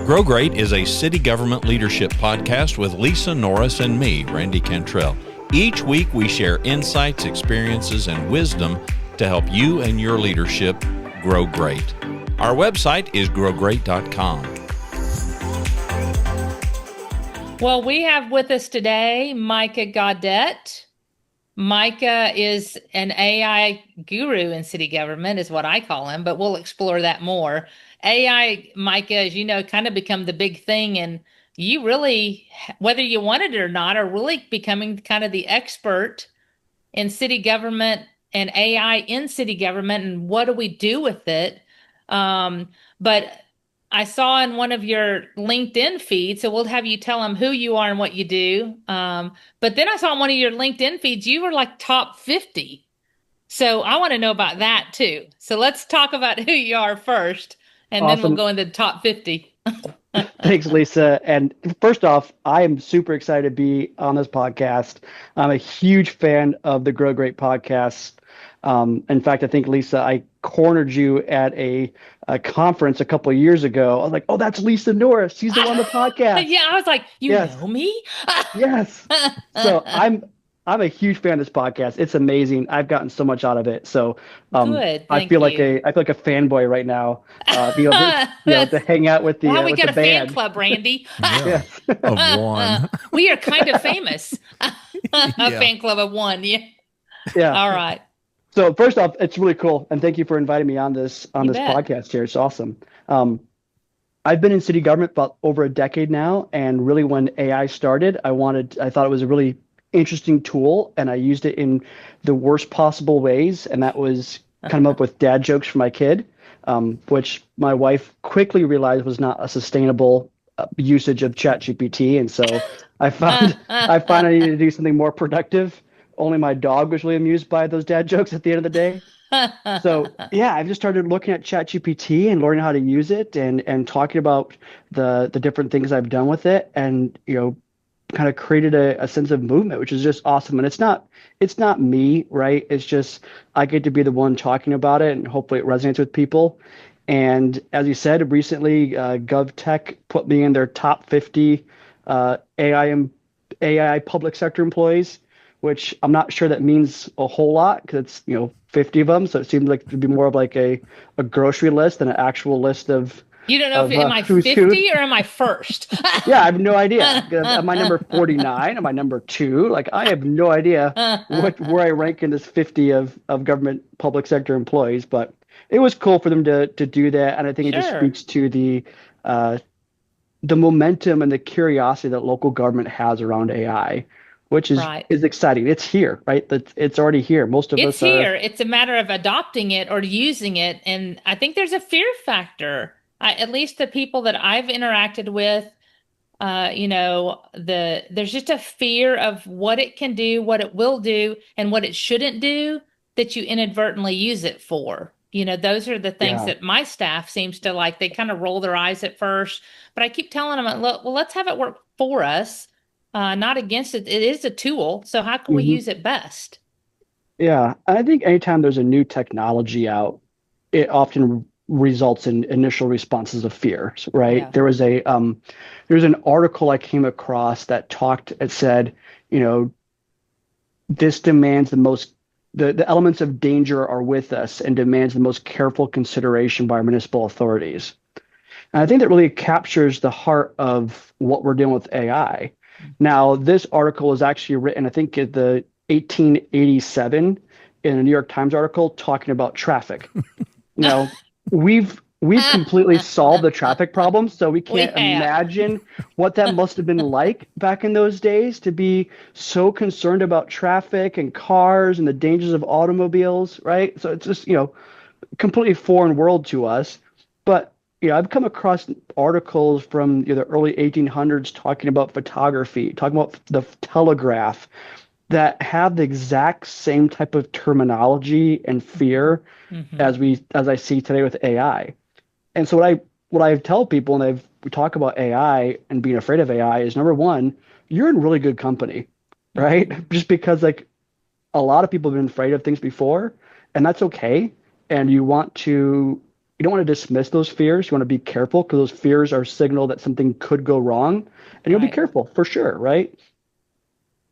Grow Great is a city government leadership podcast with Lisa Norris and me, Randy Cantrell. Each week we share insights, experiences, and wisdom to help you and your leadership grow great. Our website is growgreat.com. Well, we have with us today Micah Gaudet. Micah is an AI guru in city government, is what I call him, but we'll explore that more. AI, Micah, as you know, kind of become the big thing, and you really, whether you wanted it or not, are really becoming kind of the expert in city government and AI in city government, and what do we do with it? But I saw in one of your LinkedIn feeds, so we'll have you tell them who you are and what you do. But then I saw in one of your LinkedIn feeds, you were like top 50. So I want to know about that too. So let's talk about who you are first, and Awesome. then we'll go into the top 50. Thanks, Lisa. And first off, I am super excited to be on this podcast. I'm a huge fan of the Grow Great podcast. In fact, I think, Lisa, I cornered you at a conference a couple of years ago. I was like, oh, that's Lisa Norris. She's the one on the podcast. Yeah, I was like, you Yes. know me? Yes. So I'm a huge fan of this podcast. It's amazing. I've gotten so much out of it. So Good. I Thank feel like you. I feel like a fanboy right now. To hang out with the Wow, we with got the a fan band. club, Randy. Yeah, of one. We are kind of famous. A Yeah. fan club of one. Yeah. Yeah. All right. So first off, it's really cool, and thank you for inviting me on this You bet. podcast here. It's awesome. I've been in city government about over a decade now, and really when AI started, I thought it was a really interesting tool, and I used it in the worst possible ways, and that was come up with dad jokes for my kid, which my wife quickly realized was not a sustainable usage of ChatGPT, and so I found I needed to do something more productive. Only my dog was really amused by those dad jokes at the end of the day. So yeah, I've just started looking at ChatGPT and learning how to use it and talking about the different things I've done with it, and kind of created a sense of movement, which is just awesome. And it's not me, right? It's just I get to be the one talking about it, and hopefully it resonates with people. And as you said, recently GovTech put me in their top 50 AI public sector employees, which I'm not sure that means a whole lot because it's 50 of them. So it seems like it would be more of like a grocery list than an actual list of. You don't know if am I who's 50 who. or am I first? Yeah, I have no idea. Am I number 49? Am I number 2? Like I have no idea where I rank in this 50 of government public sector employees. But it was cool for them to do that, and I think it just Sure. speaks to the momentum and the curiosity that local government has around AI, which is Right. exciting. It's here, right? It's already here. Most of It's us are. here. It's a matter of adopting it or using it. And I think there's a fear factor. At least the people that I've interacted with, there's just a fear of what it can do, what it will do, and what it shouldn't do that you inadvertently use it for. Those are the things Yeah. that my staff seems to like. They kind of roll their eyes at first, but I keep telling them, look, well, let's have it work for us, not against it. It is a tool. So how can we Mhm. use it best? Yeah, I think anytime there's a new technology out, it often results in initial responses of fear, right? Yeah. There was an article I came across that it said, this demands the elements of danger are with us and demands the most careful consideration by our municipal authorities. And I think that really captures the heart of what we're doing with AI. Now, this article is actually written, I think, in the 1887 in a New York Times article talking about traffic. We've completely solved the traffic problem, so we can't We have. imagine what that must have been like back in those days to be so concerned about traffic and cars and the dangers of automobiles, right? So it's just, completely foreign world to us. But, I've come across articles from the early 1800s talking about photography, talking about the telegraph, that have the exact same type of terminology and fear Mhm. as I see today with AI. And so what I tell people when we talk about AI and being afraid of AI is, number one, you're in really good company, right? Just because like a lot of people have been afraid of things before, and that's okay. And you want to you don't want to dismiss those fears. You want to be careful because those fears are a signal that something could go wrong, and you'll be Right. careful for sure, right?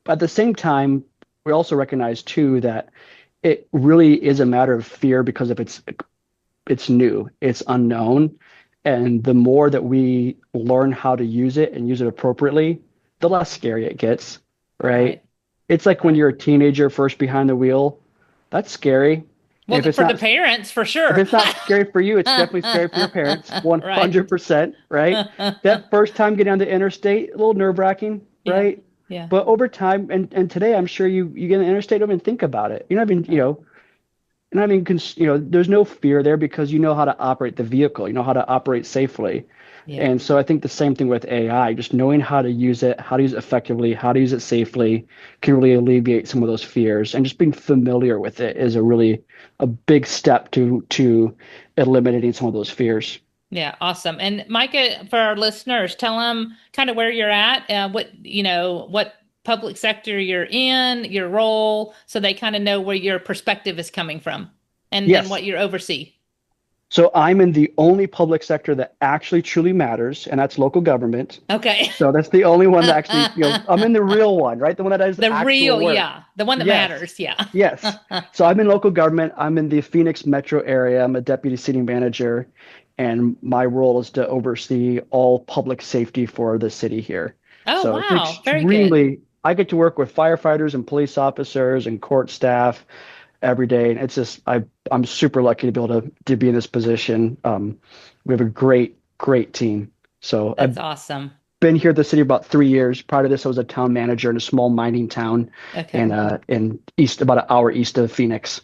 But at the same time, we also recognize too that it really is a matter of fear because if it's new, it's unknown, and the more that we learn how to use it and use it appropriately, the less scary it gets, right? Right. It's like when Right. you're a teenager first behind the wheel. That's scary. Well, If it's for the not parents, for if sure. it's not scary for you, it's definitely scary for your parents, Right. 100%, right? That first time getting on the interstate, a little nerve-wracking, Yeah. right? Yeah. But over time, and today, I'm sure you get on the interstate, don't even think about it. You know, I mean, Right. and I mean, there's no fear there because you know how to operate the vehicle, you know how to operate safely. Yeah. And so I think the same thing with AI, just knowing how to use it, how to use it effectively, how to use it safely can really alleviate some of those fears. And just being familiar with it is a big step to eliminating some of those fears. Yeah, awesome. And Micah, for our listeners, tell them kind of where you're at, what public sector you're in, your role, so they kind of know where your perspective is coming from, and then Yes. what you oversee. So I'm in the only public sector that actually truly matters, and that's local government. Okay. So that's the only one that actually, I'm in the real one, right? The one that does The actual real, work. yeah, the one that Yes. matters. Yeah. Yes. So I'm in local government. I'm in the Phoenix metro area. I'm a deputy city manager, and my role is to oversee all public safety for the city here. Oh, So it's wow. Very good. I get to work with firefighters and police officers and court staff every day. And it's just, I'm super lucky to be able to be in this position. We have a great team. So That's I've awesome. been here at the city about 3 years. Prior to this, I was a town manager in a small mining town Okay. in east, about an hour east of Phoenix.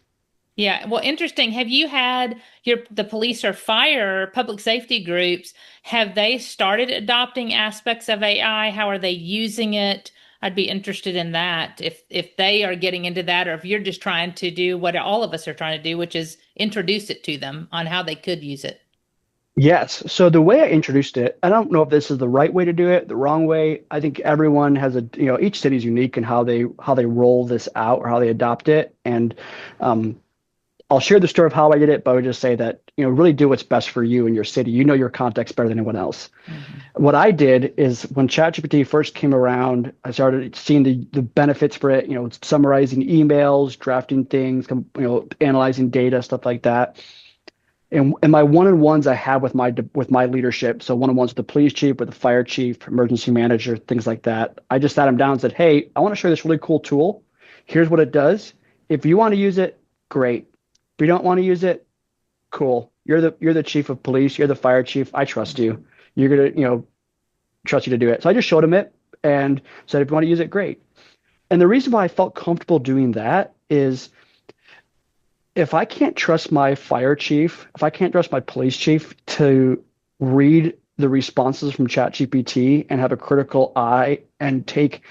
Yeah, well, interesting. Have you had the police or fire public safety groups, have they started adopting aspects of AI? How are they using it? I'd be interested in that if they are getting into that, or if you're just trying to do what all of us are trying to do, which is introduce it to them on how they could use it. Yes. So the way I introduced it, I don't know if this is the right way to do it, the wrong way. I think everyone has each city is unique in how they roll this out or how they adopt it. And um, I'll share the story of how I did it, but I would just say that, really do what's best for you and your city. You know your context better than anyone else. Hmm. What I did is when ChatGPT first came around, I started seeing the benefits for it, summarizing emails, drafting things, analyzing data, stuff like that. And my one-on-ones I have with my leadership, so one-on-ones with the police chief, with the fire chief, emergency manager, things like that. I just sat them down and said, "Hey, I want to show you this really cool tool. Here's what it does. If you want to use it, great. If you don't want to use it, cool. You're the chief of police. You're the fire chief. I trust you. You're gonna, trust you to do it." So I just showed him it and said, "If you want to use it, great." And the reason why I felt comfortable doing that is if I can't trust my fire chief, if I can't trust my police chief to read the responses from ChatGPT and have a critical eye and take,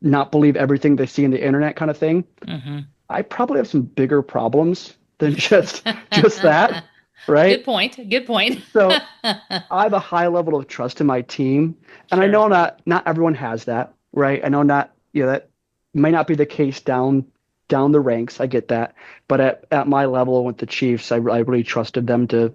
not believe everything they see in the internet kind of thing, Hmm. I probably have some bigger problems than just that, Good right? point. Good point. So I have a high level of trust in my team, and I Sure. know not everyone has that, right? I know not, that may not be the case down the ranks. I get that, but at my level with the Chiefs, I really trusted them to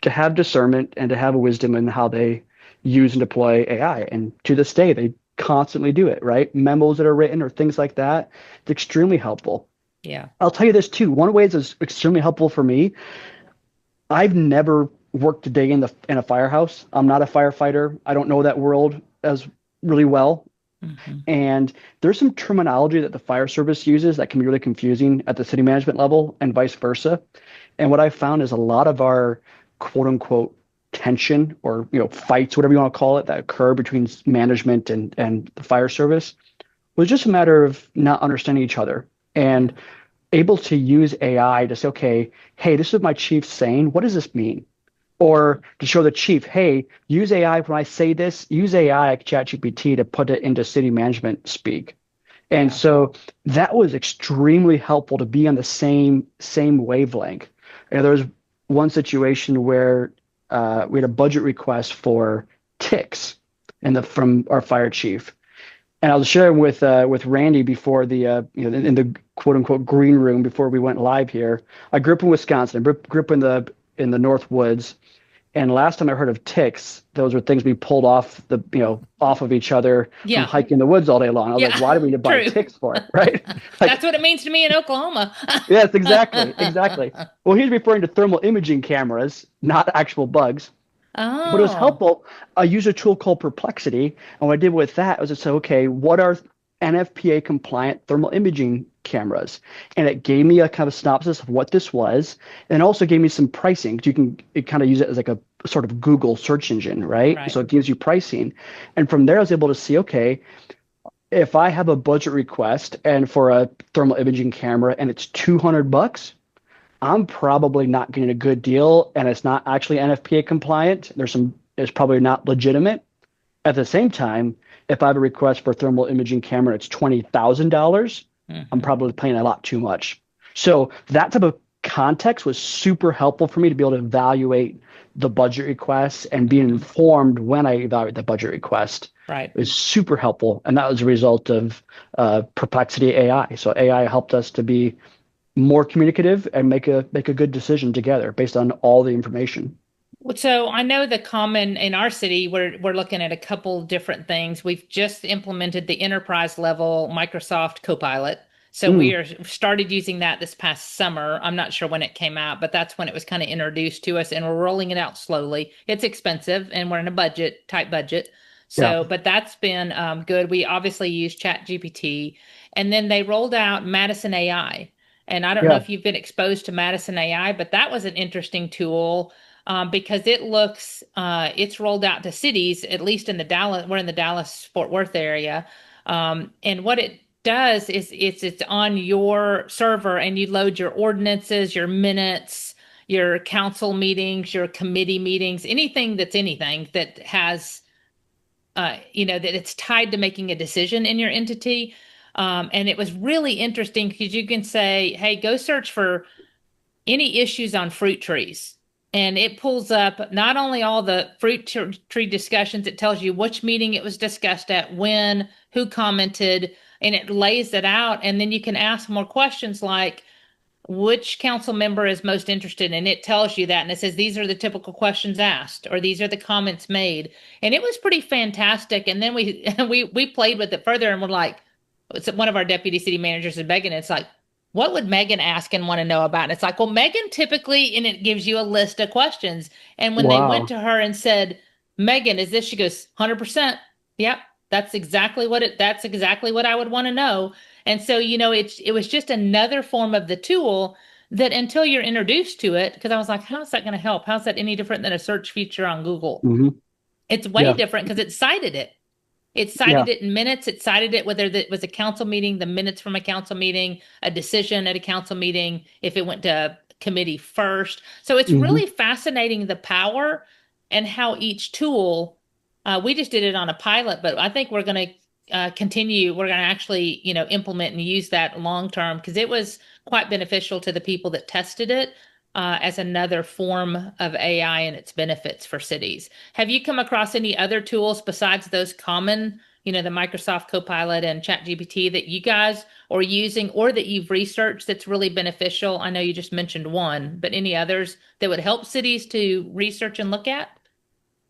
have discernment and to have wisdom in how they use and deploy AI. And to this day, they constantly do it, right? Memos that are written or things like that. It's extremely helpful. Yeah. I'll tell you this too. One of the ways it's extremely helpful for me, I've never worked a day in a firehouse. I'm not a firefighter. I don't know that world as really well. Hmm. And there's some terminology that the fire service uses that can be really confusing at the city management level and vice versa. And what I found is a lot of our quote unquote tension or fights, whatever you want to call it, that occur between management and the fire service was just a matter of not understanding each other Yeah. and able to use AI to say, okay, hey, this is my chief saying, what does this mean? Or to show the chief, hey, use AI when I say this, use AI like ChatGPT to put it into city management speak. And Yeah. so that was extremely helpful to be on the same wavelength. And there was one situation where we had a budget request for ticks from our fire chief. And I was sharing with Randy before in the quote unquote green room before we went live here. I grew up in Wisconsin. I grew up in the in the North Woods. And last time I heard of ticks, those were things we pulled off off of each other from Yeah. hiking in the woods all day long. I was like, Yeah. why do we need to buy True. ticks for, right? Like, That's what it means to me in Oklahoma. yes, exactly. Well, he's referring to thermal imaging cameras, not actual bugs. But it was Oh, helpful. I used a tool called Perplexity, and what I did with that was to say, okay, what are NFPA compliant thermal imaging cameras? And it gave me a kind of synopsis of what this was, and also gave me some pricing. It kind of use it as like a sort of Google search engine, right? right. So it gives you pricing, and from there I was able to see, okay, if I have a budget request and for a thermal imaging camera and it's $200, I'm probably not getting a good deal, and it's not actually NFPA compliant. It's probably not legitimate. At the same time, if I have a request for a thermal imaging camera, it's $20,000. I'm Mhm. probably paying a lot too much. So that type of context was super helpful for me to be able to evaluate the budget requests and being informed when I evaluate the budget request. Right. It was super helpful, and that was a result of Perplexity AI. So AI helped us to be more communicative and make a good decision together based on all the information. So I know the common in our city, we're looking at a couple different things. We've just implemented the enterprise level Microsoft Copilot. So we Mm, are started using that this past summer. I'm not sure when it came out, but that's when it was kind of introduced to us, and we're rolling it out slowly. It's expensive, and we're in a tight budget. yeah, So, but that's been good. We obviously use Chat GPT, and then they rolled out Madison AI. And I don't know yeah. if you've been exposed to Madison AI, but that was an interesting tool because it's rolled out to cities, at least in the Dallas, we're in the Dallas Fort Worth area. And what it does is it's on your server, and you load your ordinances, your minutes, your council meetings, your committee meetings, anything that has, that it's tied to making a decision in your entity. And it was really interesting because you can say, hey, go search for any issues on fruit trees. And it pulls up not only all the tree discussions, it tells you which meeting it was discussed at, when, who commented, and it lays it out. And then you can ask more questions like, which council member is most interested? And it tells you that. And it says, these are the typical questions asked, or these are the comments made. And it was pretty fantastic. And then we played with it further, and we're like, it's one of our deputy city managers is Megan. It's like, what would Megan ask and want to know about? And it's like, well, Megan typically, and it gives you a list of questions. And when they went Wow. to her and said, Megan, is this? She goes, 100%. Yep. That's exactly what I would want to know. And so, it was just another form of the tool that until you're introduced to it, because I was like, how's that going to help? How's that any different than a search feature on Google? Hmm. It's way Yeah, different because it cited it. It yeah. cited it in minutes. It cited it whether it was a council meeting, the minutes from a council meeting, a decision at a council meeting, if it went to committee first. So it's Hmm. really fascinating the power and how each tool, we just did it on a pilot, but I think we're going to continue. We're going to actually, implement and use that long term because it was quite beneficial to the people that tested it as another form of AI and its benefits for cities. Have you come across any other tools besides those common, the Microsoft Copilot and ChatGPT that you guys are using or that you've researched that's really beneficial? I know you just mentioned one, but any others that would help cities to research and look at?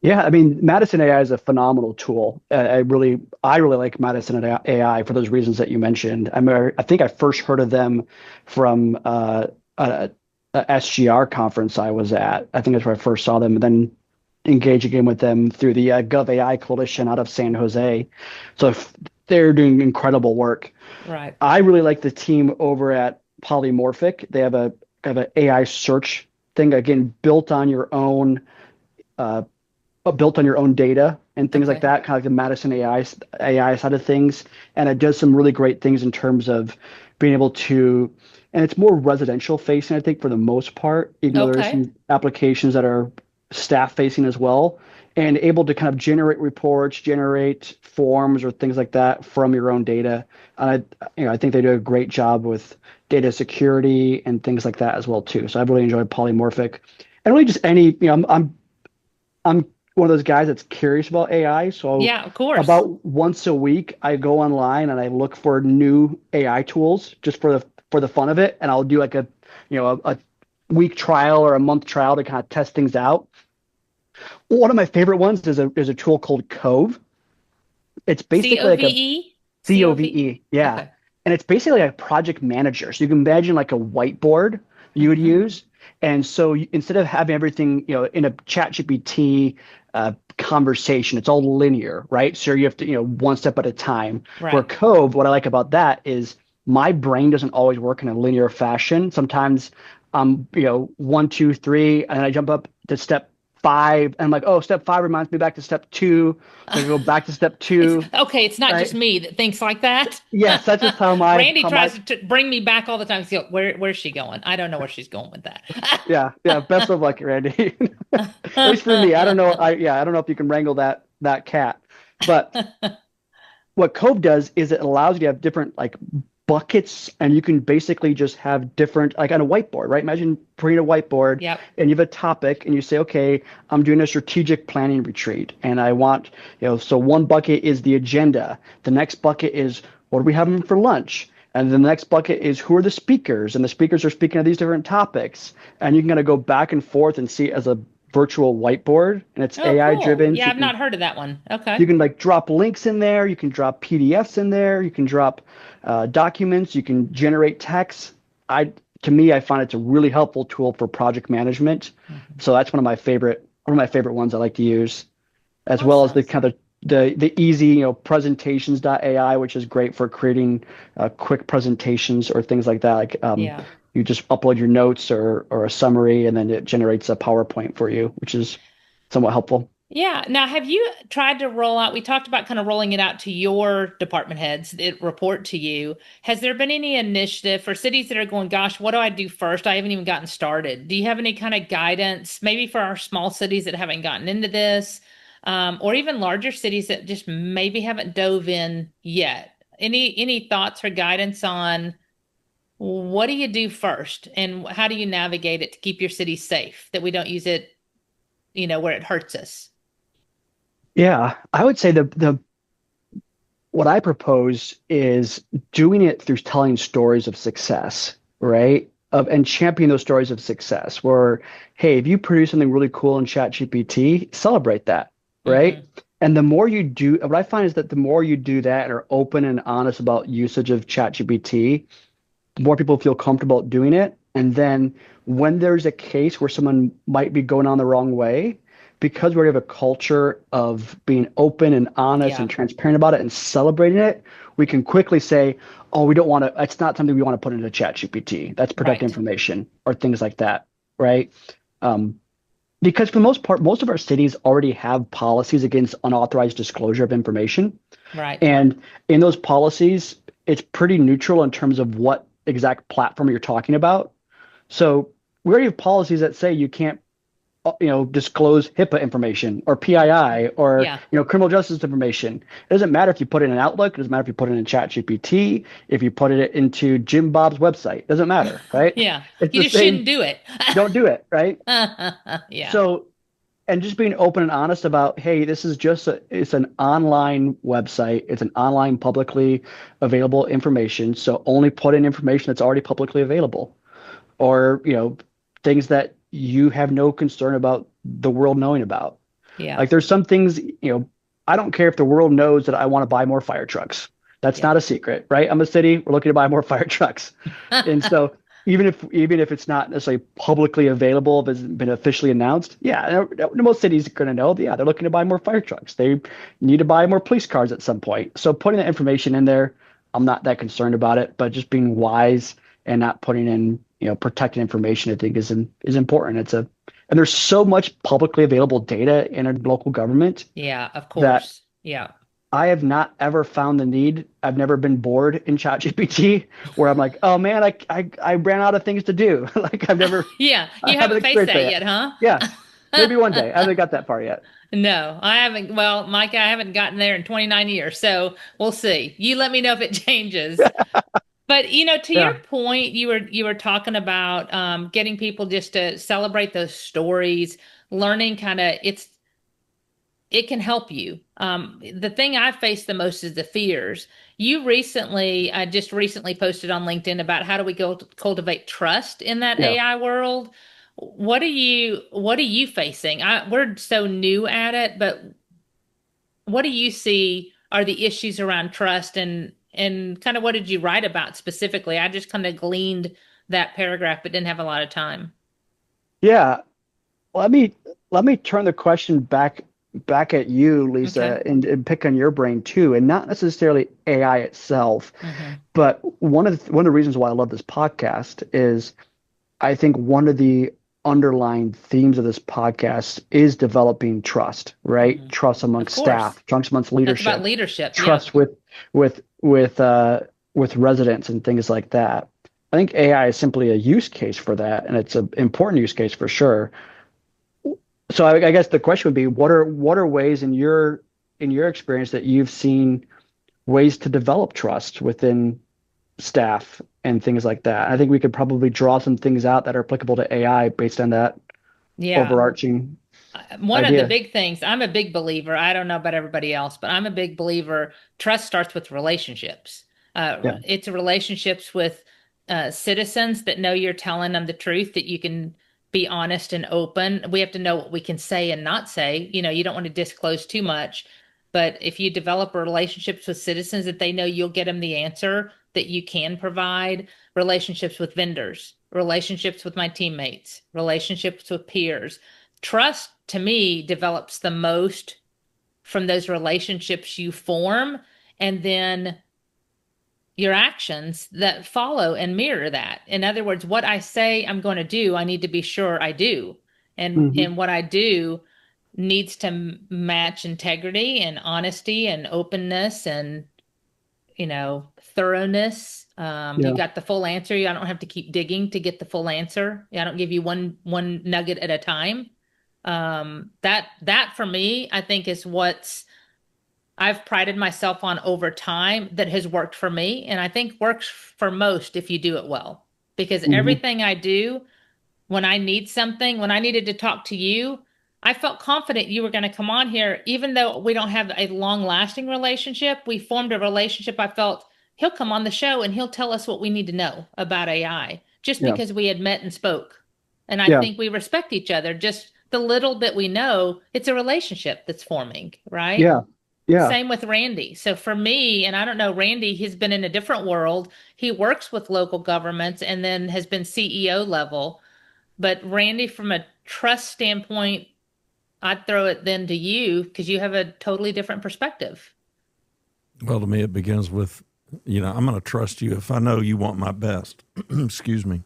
Yeah, I mean, Madison AI is a phenomenal tool. I really like Madison AI for those reasons that you mentioned. I think I first heard of them from a SGR conference I was at. I think that's where I first saw them, and then engaging again with them through the Gov AI coalition out of San Jose. So they're doing incredible work. Right. I really like the team over at Polymorphic. They have a kind of an AI search thing, again, uh, built on your own data and things like Okay. that, kind of like the Madison AI side of things. And it does some really great things in terms of being able to, and it's more residential facing, I think, for the most part, even though there's Okay. some applications that are staff facing as well, and able to kind of generate reports, generate forms or things like that from your own data. And I think they do a great job with data security and things like that as well too. So I've really enjoyed Polymorphic, and really just any, I'm one of those guys that's curious about AI. So Yeah, of course. about once a week, I go online and I look for new AI tools just for the fun of it, and I'll do like a week trial or a month trial to kind of test things out. One of my favorite ones is a tool called Cove. It's basically like a COVE? COV? COVE, yeah. Okay. And it's basically like a project manager. So you can imagine like a whiteboard you would Mm-hmm. use. And so instead of having everything, in a ChatGPT conversation, it's all linear, right? So you have to, one step at a time. Where Right. Cove, what I like about that is my brain doesn't always work in a linear fashion. Sometimes one, two, three, and then I jump up to step five, and I'm like, oh, step five reminds me back to step two. So I go back to step It's two, okay. It's not just right? me that thinks like that. Yes, that's just how my Randy tries to bring me back all the time. So where's she going? I don't know where she's going with that. yeah. Best of luck, Randy. At least for me, I don't know. I don't know if you can wrangle that cat, but what Cove does is it allows you to have different like buckets, and you can basically just have different, like on a whiteboard, right? Imagine putting a whiteboard Yep. and you have a topic and you say, okay, I'm doing a strategic planning retreat and I want, so one bucket is the agenda. The next bucket is what are we having for lunch? And then the next bucket is who are the speakers? And the speakers are speaking of these different topics. And you can kind of go back and forth and see it as a virtual whiteboard, and it's Oh, AI cool. driven. So Yeah, I've not heard of that one. Okay. you can like drop links in there. You can drop PDFs in there. You can drop documents. You can generate text. To me, I find it's a really helpful tool for project management. Mhm. So that's one of my favorite ones I like to use, as well as the Awesome. kind of the easy, presentations.ai, which is great for creating quick presentations or things like that. Like Yeah. you just upload your notes or a summary, and then it generates a PowerPoint for you, which is somewhat helpful. Yeah. Now, have you tried to roll out? We talked about kind of rolling it out to your department heads that report to you. Has there been any initiative for cities that are going, gosh, what do I do first? I haven't even gotten started. Do you have any kind of guidance, maybe for our small cities that haven't gotten into this, or even larger cities that just maybe haven't dove in yet? Any thoughts or guidance on what do you do first, and how do you navigate it to keep your city safe, that we don't use it, where it hurts us? Yeah, I would say the what I propose is doing it through telling stories of success, right? And championing those stories of success where, hey, if you produce something really cool in ChatGPT, celebrate that, right? Hmm. And the more you do, what I find is that the more you do that and are open and honest about usage of ChatGPT, the more people feel comfortable doing it. And then when there's a case where someone might be going on the wrong way, because we already have a culture of being open and honest Yeah, and transparent about it and celebrating it, we can quickly say, oh, we don't want to, it's not something we want to put into chat GPT. That's protected right. information or things like that, right? Um, because for the most part, most of our cities already have policies against unauthorized disclosure of information. Right. And in those policies, it's pretty neutral in terms of what exact platform you're talking about. So we already have policies that say you can't, disclose HIPAA information or PII or, Yeah. criminal justice information. It doesn't matter if you put it in Outlook. It doesn't matter if you put it in ChatGPT, if you put it into Jim Bob's website. It doesn't matter, right? Yeah. It's You the just same. shouldn't do it. Don't do it, right? Yeah. So, and just being open and honest about, hey, this is it's an online website. It's an online publicly available information. So only put in information that's already publicly available, or, things that you have no concern about the world knowing about. Yeah. Like there's some things, I don't care if the world knows that I want to buy more fire trucks. That's Yeah. not a secret, right? I'm a city, we're looking to buy more fire trucks. And so even if it's not necessarily publicly available, if it's been officially announced, yeah, most cities are going to know, yeah, they're looking to buy more fire trucks. They need to buy more police cars at some point. So putting that information in there, I'm not that concerned about it, but just being wise and not putting in, protected information, I think is important. And there's so much publicly available data in a local government Yeah, of that course. Yeah. I have not ever found the need. I've never been bored in ChatGPT where I'm like, oh man, I ran out of things to do. Like Yeah. I You haven't haven't faced experienced that that yet. yet, huh? Yeah, maybe one day. I haven't got that far yet. No, I haven't. Well, Micah, I haven't gotten there in 29 years, so we'll see. You let me know if it changes. But to your Yeah. point, you were talking about getting people just to celebrate those stories, learning kind of it can help you. The thing I face the most is the fears. I just recently posted on LinkedIn about how do we go to cultivate trust in that Yeah. AI world. What are you facing? We're so new at it, but what do you see are the issues around trust, and kind of what did you write about specifically? I just kind of gleaned that paragraph, but didn't have a lot of time. Yeah. Let me let me turn the question back at you, Okay. Lisa, and pick on your brain too, and not necessarily AI itself, Mm-hmm. but one of the reasons why I love this podcast is I think one of the underlying themes of this podcast is developing trust, right? Mm-hmm. Trust Of amongst course. staff, trust amongst That's about leadership, leadership. Yeah. trust with with uh, with residents and things like that. I think AI is simply a use case for that, and it's an important use case for sure. So I guess the question would be, what are ways in your experience that you've seen ways to develop trust within staff and things like that? I think we could probably draw some things out that are applicable to AI based on that Yeah. overarching One of the idea. big things, I'm a big believer, I don't know about everybody else, but I'm a big believer, trust starts with relationships. Yeah. It's relationships with citizens that know you're telling them the truth, that you can be honest and open. We have to know what we can say and not say. You don't want to disclose too much, but if you develop relationships with citizens that they know you'll get them the answer that you can provide, relationships with vendors, relationships with my teammates, relationships with peers. Trust to me develops the most from those relationships you form, and then your actions that follow and mirror that. In other words, what I say I'm going to do, I need to be sure I do. Hmm. And what I do needs to match integrity and honesty and openness and thoroughness. You Yeah. got the full answer. I don't have to keep digging to get the full answer. I don't give you one nugget at a time. That for me, I think is what's I've prided myself on over time that has worked for me, and I think works for most if you do it well. Because Hmm. everything I do, when I need something, when I needed to talk to you, I felt confident you were going to come on here, even though we don't have a long lasting relationship. We formed a relationship. I felt he'll come on the show and he'll tell us what we need to know about AI just Yeah. because we had met and spoke. And I Yeah. think we respect each other. Just the little bit we know, it's a relationship that's forming, right? Yeah. Yeah. Same with Randy. So for me, and I don't know, Randy, he's been in a different world. He works with local governments and then has been CEO level. But Randy, from a trust standpoint, I'd throw it then to you because you have a totally different perspective. Well, to me, it begins with, I'm going to trust you if I know you want my best. Excuse me.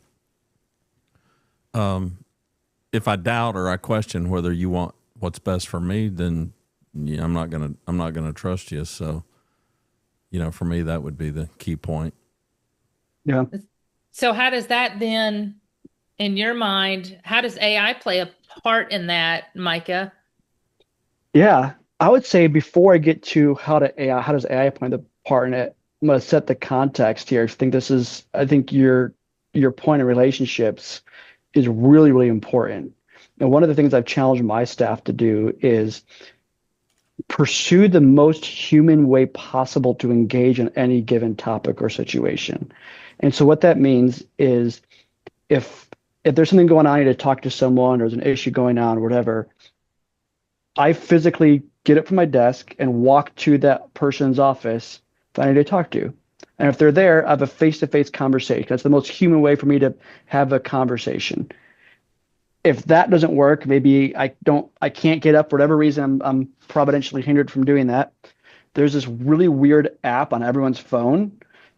If I doubt or I question whether you want what's best for me, then I'm not gonna trust you. So, for me, that would be the key point. Yeah. So how does that then, in your mind, how does AI play a part in that, Micah? Yeah. I would say before I get to how does AI play the part in it, I'm going to set the context here. I think your point of relationships is really, really important. And one of the things I've challenged my staff to do is pursue the most human way possible to engage in any given topic or situation. And so what that means is if if there's something going on, I need to talk to someone, or there's an issue going on, or whatever, I physically get up from my desk and walk to that person's office that I need to talk to. And if they're there, I have a face-to-face conversation. That's the most human way for me to have a conversation. If that doesn't work, maybe I can't get up for whatever reason, I'm providentially hindered from doing that. There's this really weird app on everyone's phone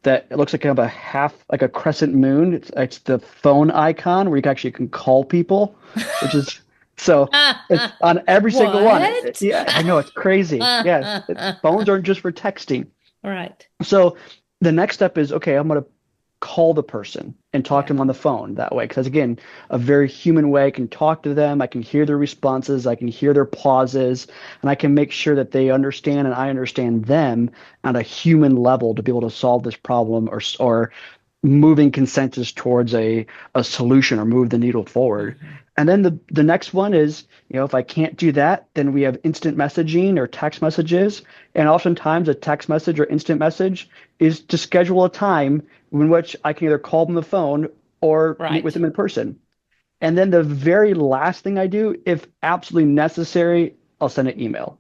that it looks like kind of a half, like a crescent moon. It's the phone icon where you can call people, which is so it's on every single one. What? Yeah, I know it's crazy. Yes, phones aren't just for texting. Right. So the next step is, okay, I'm going to call the person and talk Yeah. to them on the phone that way. Because again, a very human way, I can talk to them, I can hear their responses, I can hear their pauses, and I can make sure that they understand and I understand them on a human level to be able to solve this problem or moving consensus towards a solution or move the needle forward. And then the next one is, if I can't do that, then we have instant messaging or text messages. And oftentimes a text message or instant message is to schedule a time in which I can either call them on the phone or meet with them in person. And then the very last thing I do, if absolutely necessary, I'll send an email.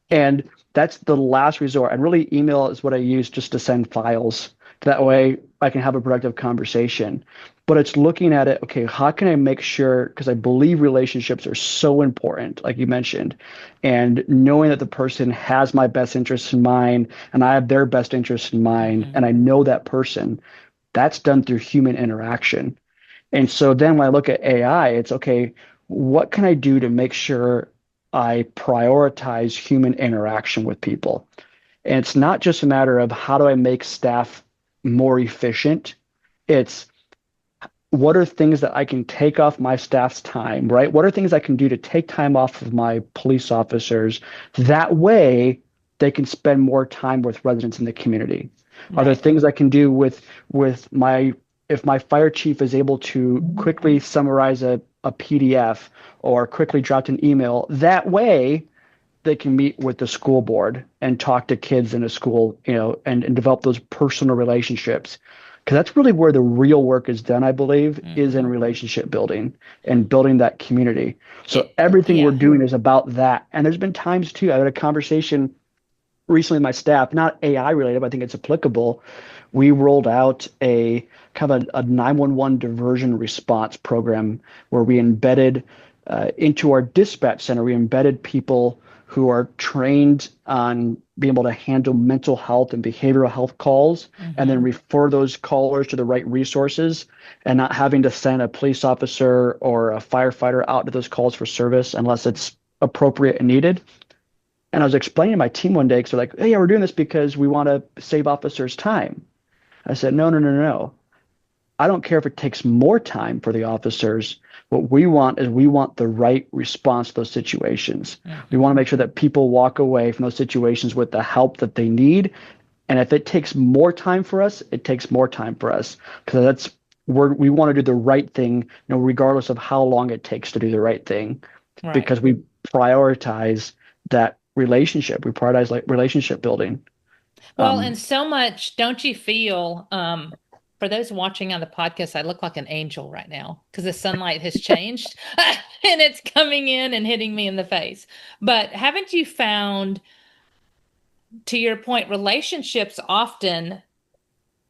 And that's the last resort. And really, email is what I use just to send files. That way I can have a productive conversation. But it's looking at it, okay, how can I make sure, because I believe relationships are so important, like you mentioned, and knowing that the person has my best interests in mind and I have their best interests in mind, and I know that person, that's done through human interaction. And so then when I look at AI, it's okay, what can I do to make sure I prioritize human interaction with people? And it's not just a matter of how do I make staff more efficient. It's what are things that I can take off my staff's time, right? What are things I can do to take time off of my police officers? That way they can spend more time with residents in the community. Are there things I can do with my, if my fire chief is able to quickly summarize a PDF or quickly drop an email, that way they can meet with the school board and talk to kids in a school, and develop those personal relationships. Because that's really where the real work is done, I believe, is in relationship building and building that community. So everything we're doing is about that. And there's been times too, I had a conversation recently with my staff, not AI related, but I think it's applicable. We rolled out a kind of a 911 diversion response program where we embedded into our dispatch center, we embedded people who are trained on being able to handle mental health and behavioral health calls, and then refer those callers to the right resources, and not having to send a police officer or a firefighter out to those calls for service unless it's appropriate and needed. And I was explaining to my team one day, because they're like, hey, yeah, we're doing this because we want to save officers time. I said, no. I don't care if it takes more time for the officers. What we want is the right response to those situations. We want to make sure that people walk away from those situations with the help that they need. And if it takes more time for us, it takes more time for us, because we want to do the right thing, regardless of how long it takes to do the right thing, because we prioritize that relationship. We prioritize relationship building. Well, and so much, don't you feel, for those watching on the podcast, I look like an angel right now because the sunlight has changed and it's coming in and hitting me in the face. But haven't you found, to your point, relationships often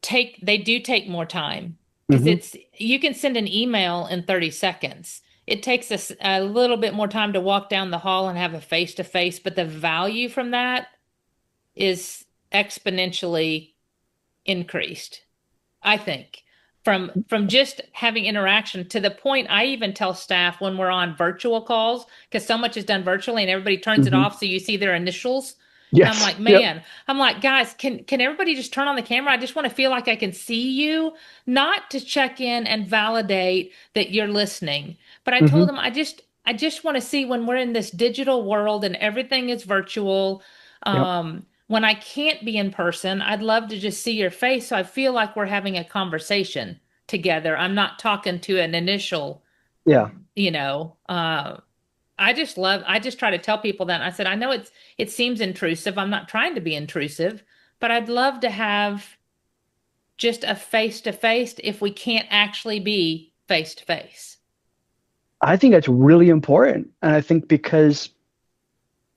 take more time, because you can send an email in 30 seconds. It takes us a little bit more time to walk down the hall and have a face-to-face, but the value from that is exponentially increased, I think, from just having interaction, to the point I even tell staff when we're on virtual calls, because so much is done virtually and everybody turns it off so you see their initials. Yes. I'm like, man, I'm like, guys, can everybody just turn on the camera? I just want to feel like I can see you, not to check in and validate that you're listening. But I told them, I just want to see, when we're in this digital world and everything is virtual, when I can't be in person, I'd love to just see your face, so I feel like we're having a conversation together. I'm not talking to an initial, I just try to tell people that. I said, I know it seems intrusive. I'm not trying to be intrusive, but I'd love to have just a face-to-face if we can't actually be face-to-face. I think that's really important. And I think because,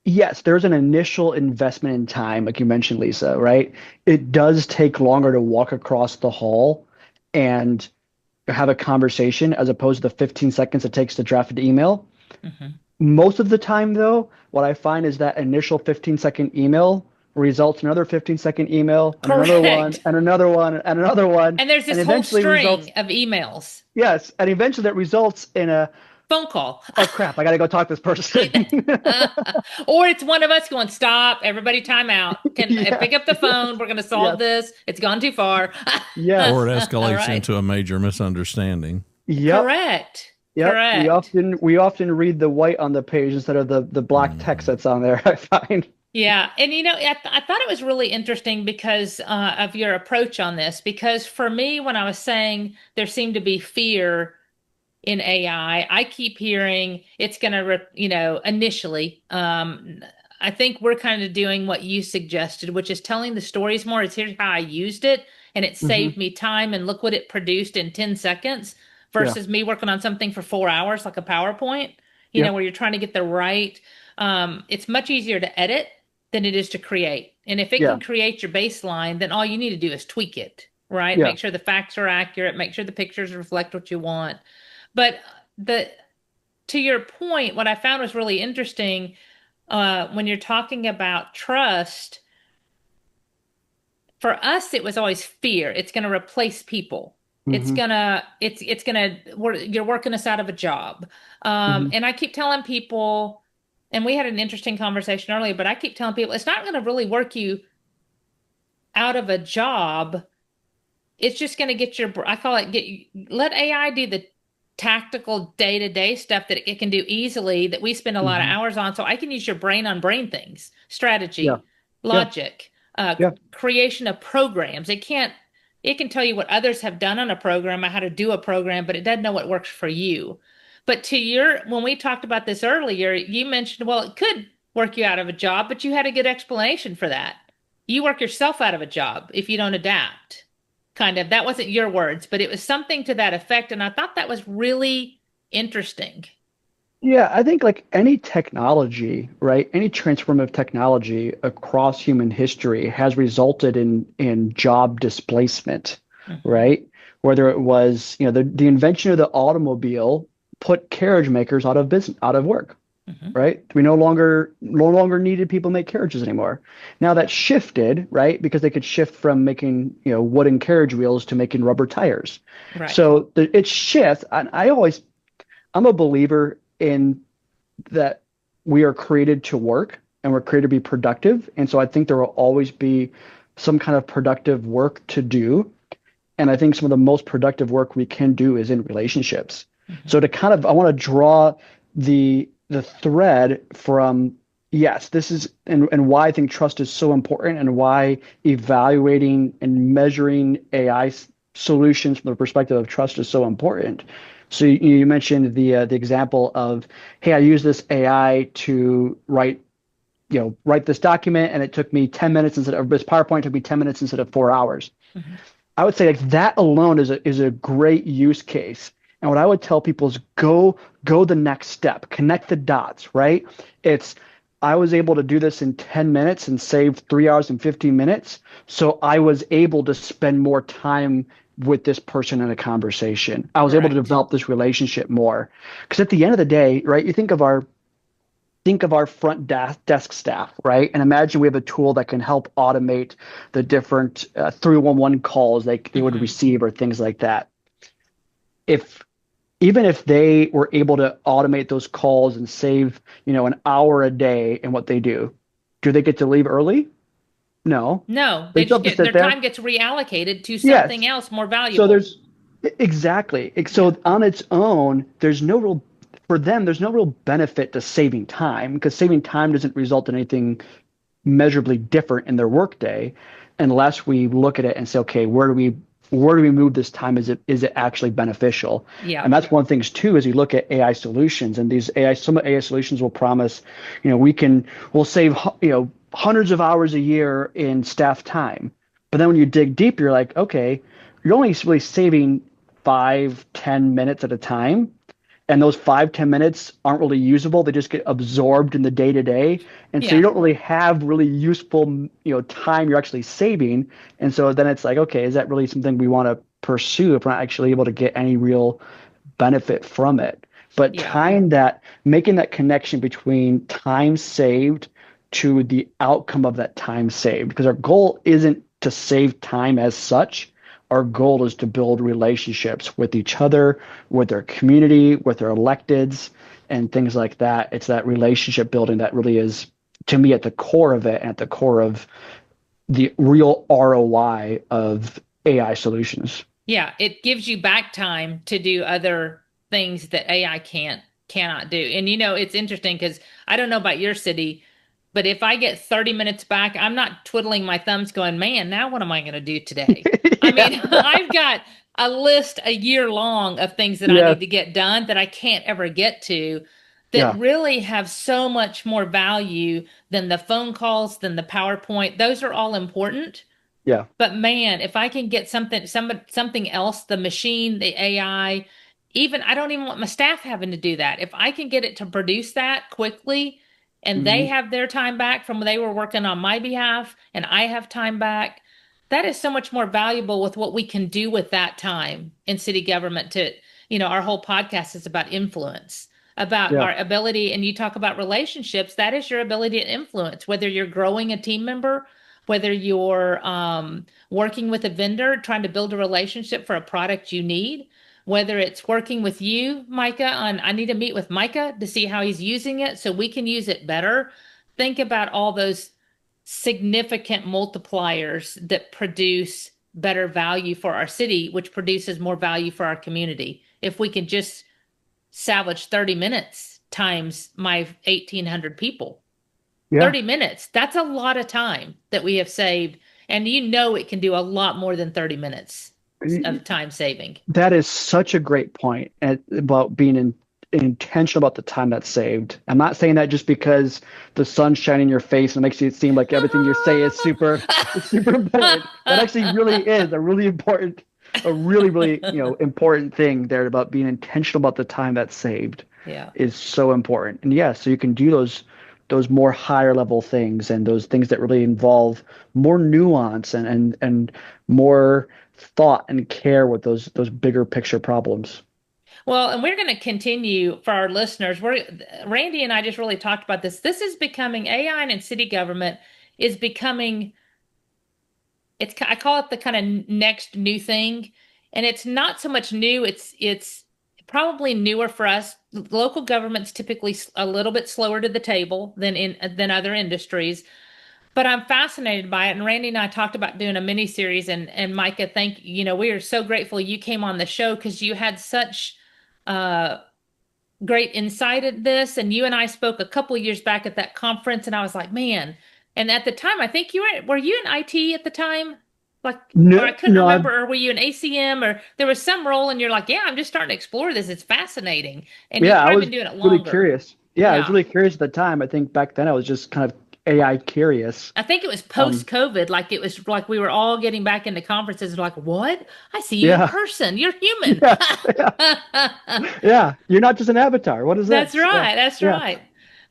yes, there's an initial investment in time, like you mentioned, Lisa, right? It does take longer to walk across the hall and have a conversation as opposed to the 15 seconds it takes to draft an email. Most of the time, though, what I find is that initial 15-second email results in another 15-second email, and another one, and another one, and another one. And there's this whole string of emails. Yes, and eventually that results in a phone call. Oh, crap, I got to go talk to this person. Or it's one of us going, stop, everybody time out. Pick up the phone. We're going to solve this. It's gone too far. Or it escalates into a major misunderstanding. Correct. Correct. We often read the white on the page instead of the black text that's on there, I find. Yeah. And I thought it was really interesting because of your approach on this. Because for me, when I was saying there seemed to be fear in AI, I keep hearing it's going to, initially, I think we're kind of doing what you suggested, which is telling the stories more. It's here's how I used it, and it Hmm. saved me time, and look what it produced in 10 seconds Yeah. versus me working on something for 4 hours, like a PowerPoint, Yep. where you're trying to get the right. It's much easier to edit than it is to create. And if it Yeah. can create your baseline, then all you need to do is tweak it, right? Yeah. Make sure the facts are accurate, make sure the pictures reflect what you want. But the to your point, what I found was really interesting when you're talking about trust. For us, it was always fear. It's going to replace people. It's Hmm. gonna. It's gonna. You're working us out of a job. Hmm. And I keep telling people, and we had an interesting conversation earlier, but I keep telling people it's not going to really work you out of a job. It's just going to get your, I call it, let AI do the tactical day-to-day stuff that it can do easily that we spend a lot of Hmm. hours on. So I can use your brain on brain things, Yeah. strategy, Yeah. logic, Yeah. creation of programs. It can tell you what others have done on a program or how to do a program, but it doesn't know what works for you. But when we talked about this earlier, you mentioned, well, it could work you out of a job, but you had a good explanation for that. You work yourself out of a job if you don't adapt. Kind of. That wasn't your words, but it was something to that effect. And I thought that was really interesting. Yeah, I think like any technology, right? Any transformative technology across human history has resulted in job displacement, Hmm. right? Whether it was, the invention of the automobile put carriage makers out of business, out of work, Hmm. right? We no longer needed people to make carriages anymore. Now that shifted, right? Because they could shift from making, wooden carriage wheels to making rubber tires. Right. So it shifts. And I'm a believer in that we are created to work and we're created to be productive. And so I think there will always be some kind of productive work to do. And I think some of the most productive work we can do is in relationships. Hmm. So I want to draw the thread from yes, this is and why I think trust is so important and why evaluating and measuring AI solutions from the perspective of trust is so important. So you mentioned the example of, hey, I use this AI to write this document and it took me 10 minutes instead of this PowerPoint took me 10 minutes instead of 4 hours. Hmm. I would say like that alone is a great use case. And what I would tell people is go the next step, connect the dots, right? It's I was able to do this in 10 minutes and save 3 hours and 15 minutes. So I was able to spend more time with this person in a conversation. I was able to Correct. develop this relationship more. Because at the end of the day, right, you think of our front desk staff, right? And imagine we have a tool that can help automate the different 311 calls they would Hmm. receive or things like that. If Even if they were able to automate those calls and save, an hour a day in what they do they get to leave early? No. No, They they still just have to get sit their there. time gets reallocated to Yes. something else more So valuable. there's exactly. Yeah. So on its own, for them, there's no real benefit to saving time because saving time doesn't result in anything measurably different in their workday unless we look at it and say, okay, where do we move this time? Is it actually beneficial? Yeah. And that's one of the things too, is you look at AI solutions and some AI solutions will promise, we'll save, hundreds of hours a year in staff time. But then when you dig deep, you're like, okay, you're only really saving 5-10 minutes at a time, and those 5-10 minutes aren't really usable. They just get absorbed in the day to day, and so you Yeah. don't really have really useful time you're actually saving. And so then it's like, okay, is that really something we want to pursue if we're not actually able to get any real benefit from it? But Yeah. making that connection between time saved to the outcome of that time saved, because our goal isn't to save time as such. Our goal is to build relationships with each other, with our community, with our electeds, and things like that. It's that relationship building that really is, to me, at the core of it and at the core of the real ROI of AI solutions. Yeah. It gives you back time to do other things that AI cannot do. And it's interesting because I don't know about your city. But if I get 30 minutes back, I'm not twiddling my thumbs going, man, now what am I going to do today? I mean, Yeah. I've got a list a year long of things that I Yeah. need to get done that I can't ever get to that Yeah. really have so much more value than the phone calls, than the PowerPoint. Those are all important. Yeah. But man, if I can get something else, the machine, the AI, even I don't even want my staff having to do that. If I can get it to produce that quickly and they Mhm. have their time back from when they were working on my behalf and I have time back, that is so much more valuable with what we can do with that time in city government to, our whole podcast is about influence, about Yeah. our ability, and you talk about relationships, that is your ability to influence, whether you're growing a team member, whether you're working with a vendor, trying to build a relationship for a product you need, whether it's working with you, Micah, on I need to meet with Micah to see how he's using it so we can use it better. Think about all those significant multipliers that produce better value for our city, which produces more value for our community. If we can just salvage 30 minutes times my 1,800 people. Yeah. 30 minutes. That's a lot of time that we have saved. And it can do a lot more than 30 minutes of time saving. That is such a great point about being intentional about the time that's saved. I'm not saying that just because the sun's shining in your face and it makes you seem like everything you say is super important. That actually really is a really, really, important thing there about being intentional about the time that's saved Yeah. is so important. And yeah, so you can do those more higher level things and those things that really involve more nuance and more thought and care with those bigger picture problems. Well, and we're going to continue for our listeners. Randy and I just really talked about this. This is becoming AI and in city government is becoming I call it the kind of next new thing, and it's not so much new. It's probably newer for us. Local government's typically a little bit slower to the table than other industries, but I'm fascinated by it. And Randy and I talked about doing a mini series. And Micah, we are so grateful you came on the show because you had such uh, great insight at this. And you and I spoke a couple of years back at that conference, and I was like, man. And at the time, I think were you in IT at the time? Like, or I No, couldn't no, remember, or were you in ACM, or there was some role, and you're like, yeah, I'm just starting to explore this. It's fascinating. And you've yeah, I probably was been doing it really longer. curious. Yeah, I was Yeah. really curious at the time. I think back then I was just kind of AI curious. I think it was Um, post COVID, like it was like we were all getting back into conferences, like, what? I see you in yeah, person. You're human. yeah, yeah, yeah. You're not just an avatar. What is That's this? Yeah, right. That's yeah, right.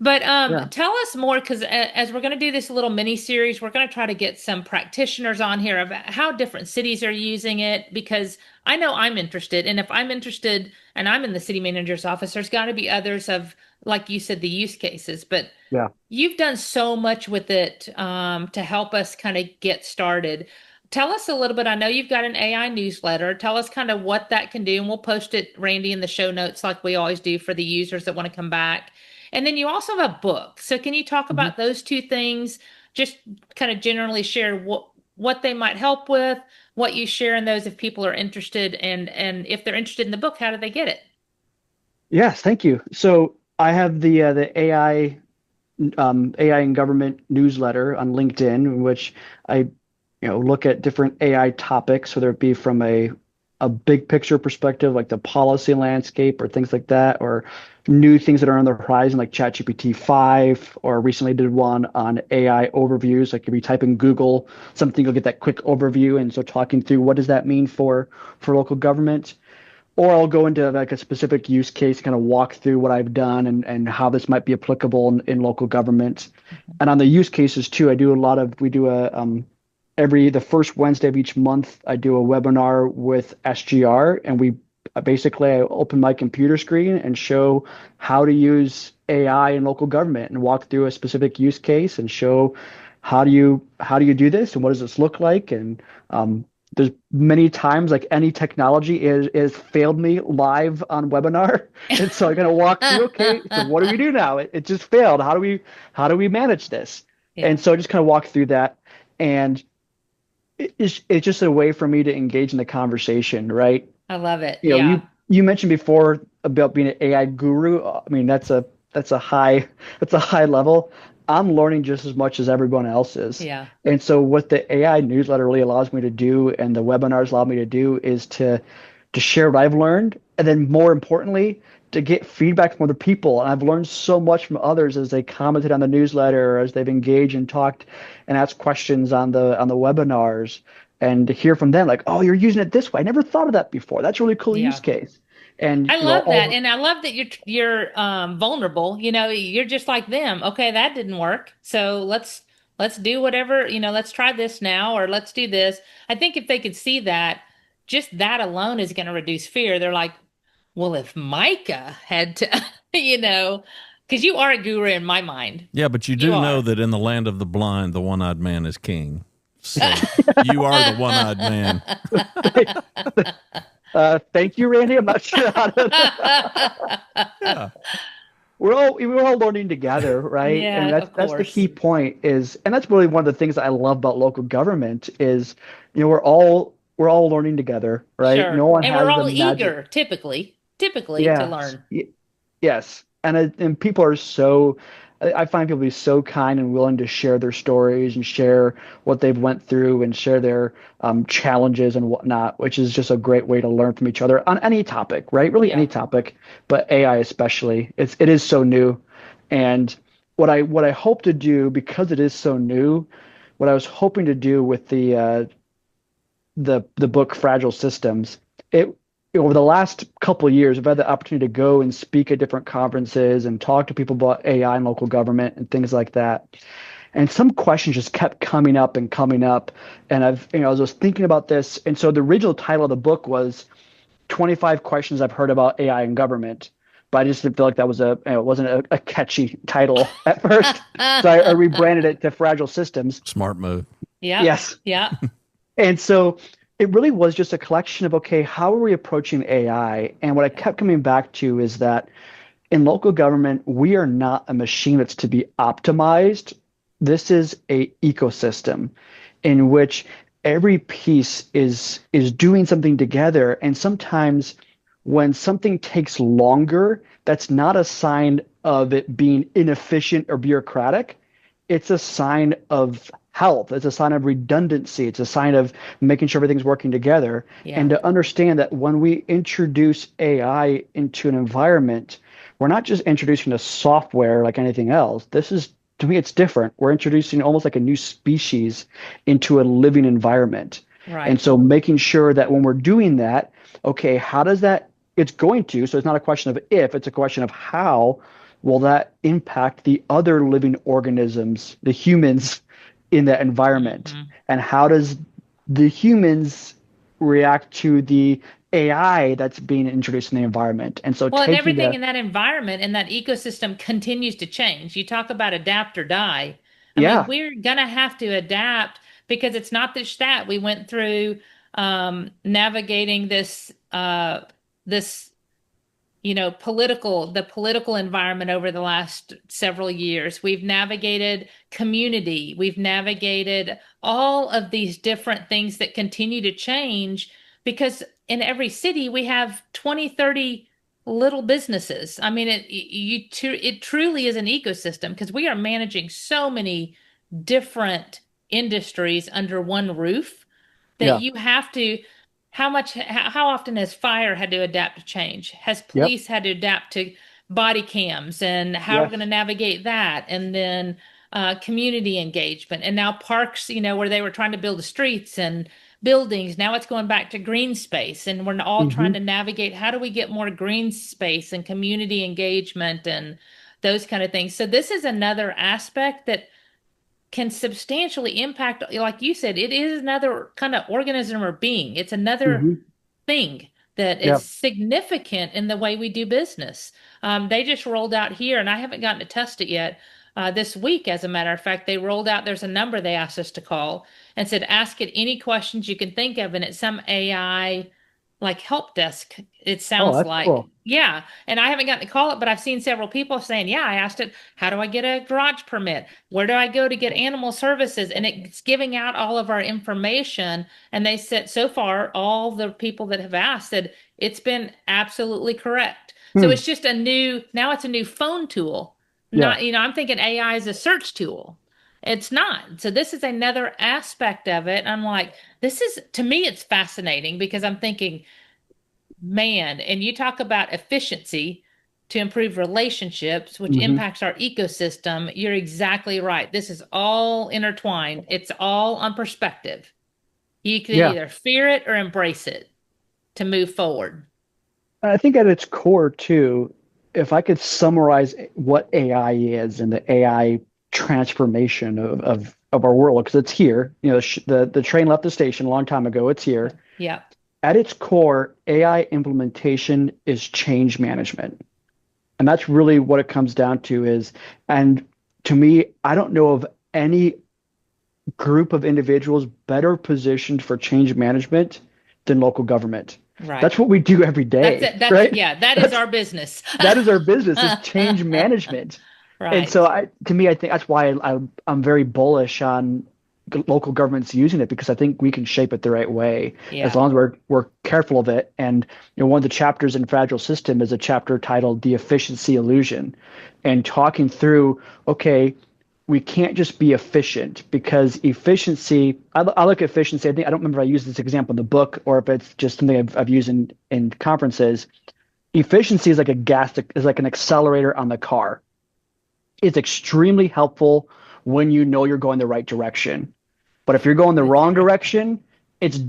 But yeah, tell us more because as we're going to do this little mini series, we're going to try to get some practitioners on here of how different cities are using it because I know I'm interested. And if I'm interested and I'm in the city manager's office, there's got to be others of, like you said, the use cases. But yeah. you've done so much with it to help us kind of get started. Tell us a little bit. I know you've got an AI newsletter. Tell us kind of what that can do, and we'll post it, Randy, in the show notes like we always do for the users that want to come back. And then you also have a book. So can you talk Mhm. about those two things? Just kind of generally share what they might help with, what you share in those if people are interested, and if they're interested in the book, how do they get it? Yes, thank you. So I have the AI in government newsletter on LinkedIn, in which I look at different AI topics, whether it be from a big picture perspective, like the policy landscape or things like that, or new things that are on the horizon, like ChatGPT 5, or recently did one on AI overviews. Like if you type in Google something, you'll get that quick overview. And so talking through what does that mean for local government, or I'll go into like a specific use case, kind of walk through what I've done and how this might be applicable in local government. And on the use cases too, we do the first Wednesday of each month, I do a webinar with SGR, and I open my computer screen and show how to use AI in local government and walk through a specific use case and show how do you do this and what does this look like. And there's many times like any technology is failed me live on webinar. And so I'm going to walk through, okay, so what do we do now? It just failed. How do we manage this? Yeah, And so I just kind of walk through that. And it's just a way for me to engage in the conversation, right? I love it. You know, Yeah. you mentioned before about being an AI guru. I mean, that's a high level. I'm learning just as much as everyone else is. Yeah. And so what the AI newsletter really allows me to do and the webinars allow me to do is to share what I've learned, and then more importantly, to get feedback from other people. And I've learned so much from others as they commented on the newsletter, or as they've engaged and talked and asked questions on the webinars, and to hear from them like, oh, you're using it this way. I never thought of that before. That's a really cool use Yeah. case. And I you know, love that. all And I love that you're vulnerable. You know, you're just like them. Okay, that didn't work. So let's do whatever, let's try this now or let's do this. I think if they could see that, just that alone is going to reduce fear. They're like, well, if Micah had to, because you are a guru in my mind. Yeah, but you You do know are. that in the land of the blind, the one-eyed man is king. So you are the one-eyed man. thank you, Randy. I'm not sure how to. Yeah. We're all learning together, right? And Yeah, of that's the course. key point is, and that's really one of the things that I love about local government is, we're all learning together, right? No Sure. one And we're has the all magic. eager, typically to Yes. learn. Yes. And people are so, I find people to be so kind and willing to share their stories and share what they've went through and share their challenges and whatnot, which is just a great way to learn from each other on any topic, right? Really any Yeah. topic, but AI especially. It is so new. And what I hope to do, because it is so new, what I was hoping to do with the book Fragile Systems, it over the last couple of years, I've had the opportunity to go and speak at different conferences and talk to people about AI and local government and things like that. And some questions just kept coming up and coming up. And I was just thinking about this. And so the original title of the book was 25 Questions I've Heard About AI and Government. But I just didn't feel like that was it wasn't a catchy title at first. So I rebranded it to Fragile Systems. Smart move. Yep. Yes. Yep. And so it really was just a collection of, okay, how are we approaching AI? And what I kept coming back to is that in local government, we are not a machine that's to be optimized. This is a ecosystem in which every piece is doing something together. And sometimes when something takes longer, that's not a sign of it being inefficient or bureaucratic. It's a sign of health. It's a sign of redundancy. It's a sign of making sure everything's working together. And Yeah. to understand that when we introduce AI into an environment, we're not just introducing a software like anything else. This is, to me, it's different. We're introducing almost like a new species into a living environment. And Right. so making sure that when we're doing that, okay, how does that, it's going to, so it's not a question of if, it's a question of how will that impact the other living organisms, the humans in that environment? Mhm. And how does the humans react to the AI that's being introduced in the environment? And so Well, and taking everything the, in that environment and that ecosystem continues to change. You talk about adapt or die. I mean, yeah, we're gonna have to adapt because it's not the stat we went through navigating this the political environment over the last several years. We've navigated community. We've navigated all of these different things that continue to change because in every city we have 20, 30 little businesses. I mean, it truly is an ecosystem because we are managing so many different industries under one roof that yeah, you have to how often has fire had to adapt to change? Has yep, police had to adapt to body cams and how we're yes, going to navigate that? And then community engagement. And now parks, where they were trying to build the streets and buildings, now it's going back to green space. And we're all trying hmm to navigate how do we get more green space and community engagement and those kind of things. So this is another aspect that can substantially impact, like you said, it is another kind of organism or being. It's another hmm thing that is yeah, significant in the way we do business. They just rolled out here, and I haven't gotten to test it yet. This week, as a matter of fact, they rolled out, there's a number they asked us to call and said, ask it any questions you can think of. And it's some AI like help desk, it oh, sounds that's like. cool. Yeah. And I haven't gotten to call it, but I've seen several people saying, yeah, I asked it, how do I get a garage permit? Where do I go to get animal services? And it's giving out all of our information. And they said, so far, all the people that have asked said it's been absolutely correct. So Hmm. it's just now it's a new phone tool Not, I'm thinking AI is a search tool. It's not. So this is another aspect of it. I'm like, to me, it's fascinating because I'm thinking, man, and you talk about efficiency to improve relationships, which impacts our ecosystem. You're exactly right. This is all intertwined. It's all on perspective. You can either fear it or embrace it to move forward. I think at its core too, if I could summarize what AI is and the AI transformation of our world, because it's here. The train left the station a long time ago. It's here. Yeah. At its core, AI implementation is change management. And that's really what it comes down to and to me, I don't know of any group of individuals better positioned for change management than local government. Right. That's what we do every day. Right? Yeah, that's our business. That is our business, is change management. Right. And so to me, I think that's why I'm very bullish on local governments using it, because I think we can shape it the right way as long as we're careful of it. And one of the chapters in Fragile System is a chapter titled The Efficiency Illusion, and talking through, okay, we can't just be efficient, because efficiency, I look at efficiency, I don't remember if I used this example in the book or if it's just something I've used in conferences. Efficiency is like is like an accelerator on the car. It's extremely helpful when you know you're going the right direction. But if you're going the wrong direction, it's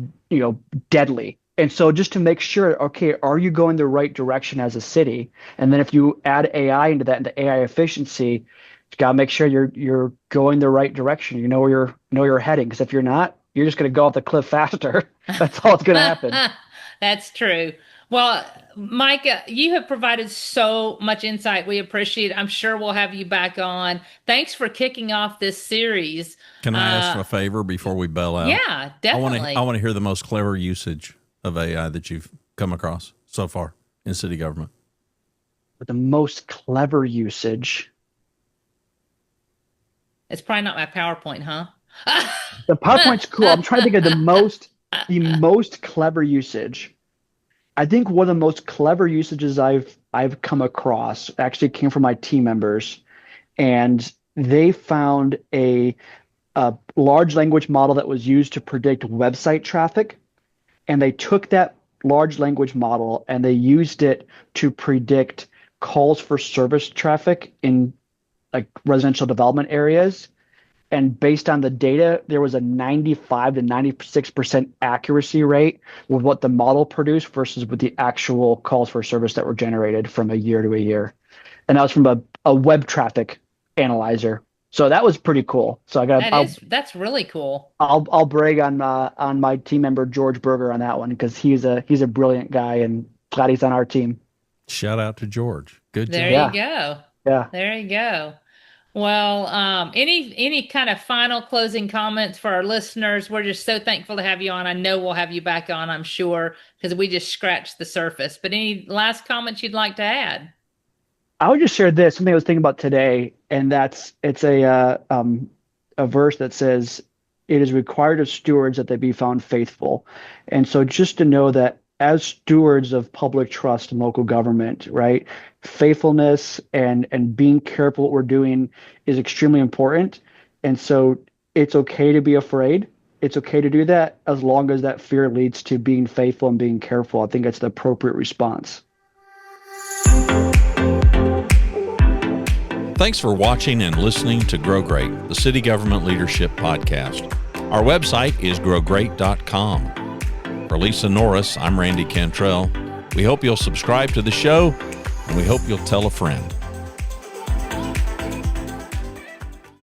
deadly. And so just to make sure, okay, are you going the right direction as a city? And then if you add AI into that, into AI efficiency, you gotta make sure you're going the right direction. You know where you're heading. Because if you're not, you're just gonna go off the cliff faster. That's all that's gonna happen. That's true. Well, Micah, you have provided so much insight. We appreciate it. I'm sure we'll have you back on. Thanks for kicking off this series. Can I ask a favor before we bail out? Yeah, definitely. I want to hear the most clever usage of AI that you've come across so far in city government. But the most clever usage. It's probably not my PowerPoint, huh? The PowerPoint's cool. I'm trying to think of the most clever usage. I think one of the most clever usages I've come across actually came from my team members, and they found a large language model that was used to predict website traffic, and they took that large language model and they used it to predict calls for service traffic in like residential development areas. And based on the data, there was a 95 to 96% accuracy rate with what the model produced versus with the actual calls for service that were generated from a year to a year. And that was from a web traffic analyzer. So that was pretty cool. So that's really cool. I'll brag on my team member George Berger on that one, because he's a brilliant guy, and glad he's on our team. Shout out to George. Good job. There you go. Yeah. There you go. Well, any kind of final closing comments for our listeners? We're just so thankful to have you on. I know we'll have you back on, I'm sure, because we just scratched the surface. But any last comments you'd like to add? I would just share something I was thinking about today, and it's a verse that says, "It is required of stewards that they be found faithful." And so just to know that as stewards of public trust and local government, right, faithfulness and being careful what we're doing is extremely important. And so it's okay to be afraid. It's okay to do that as long as that fear leads to being faithful and being careful. I think it's the appropriate response. Thanks for watching and listening to Grow Great, the City Government Leadership Podcast. Our website is growgreat.com. For Lisa Norris, I'm Randy Cantrell. We hope you'll subscribe to the show, and we hope you'll tell a friend.